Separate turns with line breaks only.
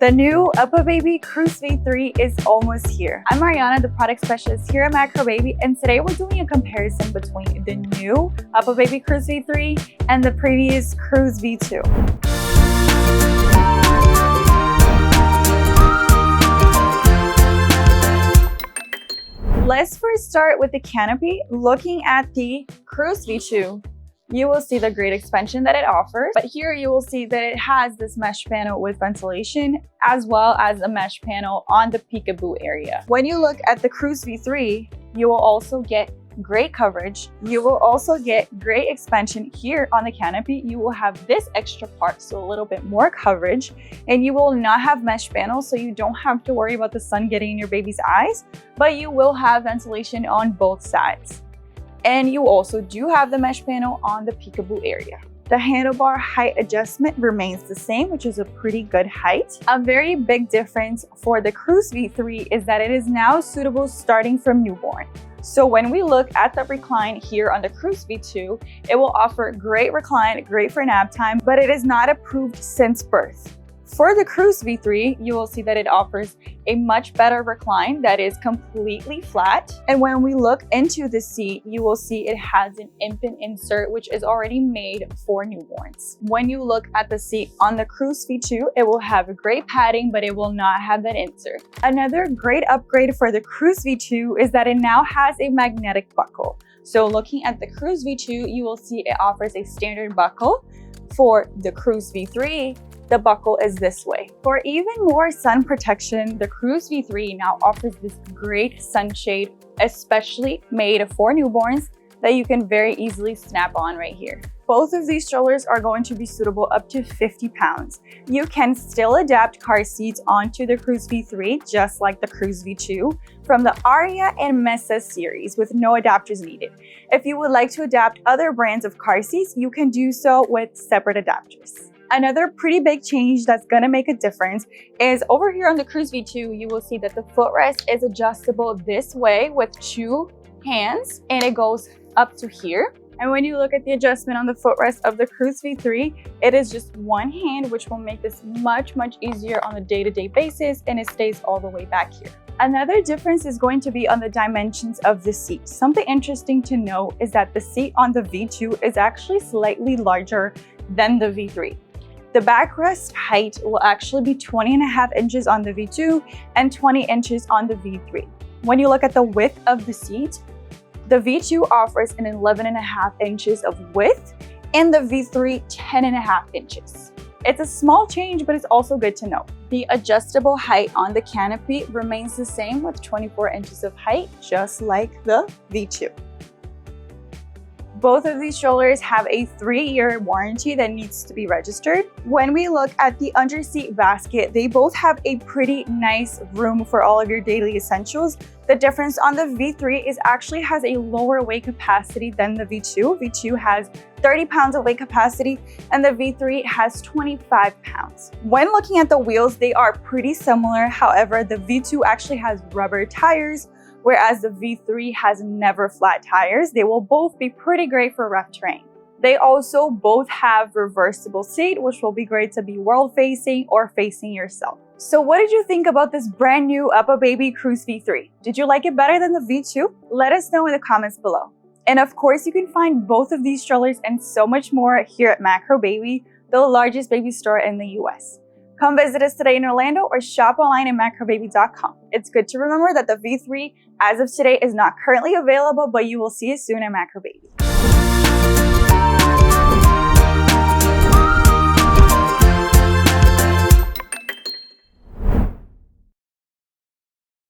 The new UPPAbaby Cruz V3 is almost here. I'm Mariana, the product specialist here at MacroBaby, and today we're doing a comparison between the new UPPAbaby Cruz V3 and the previous Cruz V2. Let's first start with the canopy. Looking at the Cruz V2, you will see the great expansion that it offers, but here you will see that it has this mesh panel with ventilation as well as a mesh panel on the peekaboo area. When you look at the Cruz V3, you will also get great coverage. You will also get great expansion here on the canopy. You will have this extra part, so a little bit more coverage, and you will not have mesh panels, so you don't have to worry about the sun getting in your baby's eyes, but you will have ventilation on both sides. And you also do have the mesh panel on the peekaboo area. The handlebar height adjustment remains the same, which is a pretty good height. A very big difference for the Cruz V3 is that it is now suitable starting from newborn. So when we look at the recline here on the Cruz V2, it will offer great recline, great for nap time, but it is not approved since birth. For the Cruz V3, you will see that it offers a much better recline that is completely flat. And when we look into the seat, you will see it has an infant insert, which is already made for newborns. When you look at the seat on the Cruz V2, it will have great padding, but it will not have that insert. Another great upgrade for the Cruz V2 is that it now has a magnetic buckle. So looking at the Cruz V2, you will see it offers a standard buckle. For the Cruz V3, the buckle is this way. For even more sun protection, the Cruz V3 now offers this great sunshade, especially made for newborns, that you can very easily snap on right here. Both of these strollers are going to be suitable up to 50 pounds. You can still adapt car seats onto the Cruz V3, just like the Cruz V2, from the Aria and Mesa series with no adapters needed. If you would like to adapt other brands of car seats, you can do so with separate adapters. Another pretty big change that's gonna make a difference is over here on the Cruz V2, you will see that the footrest is adjustable this way with two hands, and it goes up to here. And when you look at the adjustment on the footrest of the Cruz V3, it is just one hand, which will make this much easier on a day-to-day basis, and it stays all the way back here. Another difference is going to be on the dimensions of the seat. Something interesting to note is that the seat on the V2 is actually slightly larger than the V3. The backrest height will actually be 20.5 inches on the V2 and 20 inches on the V3. When you look at the width of the seat, the V2 offers an 11.5 inches of width and the V3 10.5 inches. It's a small change, but it's also good to know. The adjustable height on the canopy remains the same with 24 inches of height, just like the V2. Both of these strollers have a 3-year warranty that needs to be registered. When we look at the Underseat basket, they both have a pretty nice room for all of your daily essentials. The difference on the V3 is actually has a lower weight capacity than the V2. V2 has 30 pounds of weight capacity and the V3 has 25 pounds. When looking at the wheels, they are pretty similar. However, the V2 actually has rubber tires, whereas the V3 has never flat tires. They will both be pretty great for rough terrain. They also both have reversible seat, which will be great to be world facing or facing yourself. So what did you think about this brand new UPPAbaby Cruz V3? Did you like it better than the V2? Let us know in the comments below. And of course, you can find both of these strollers and so much more here at MacroBaby, the largest baby store in the US. Come visit us today in Orlando or shop online at MacroBaby.com. It's good to remember that the V3, as of today, is not currently available, but you will see it soon at MacroBaby.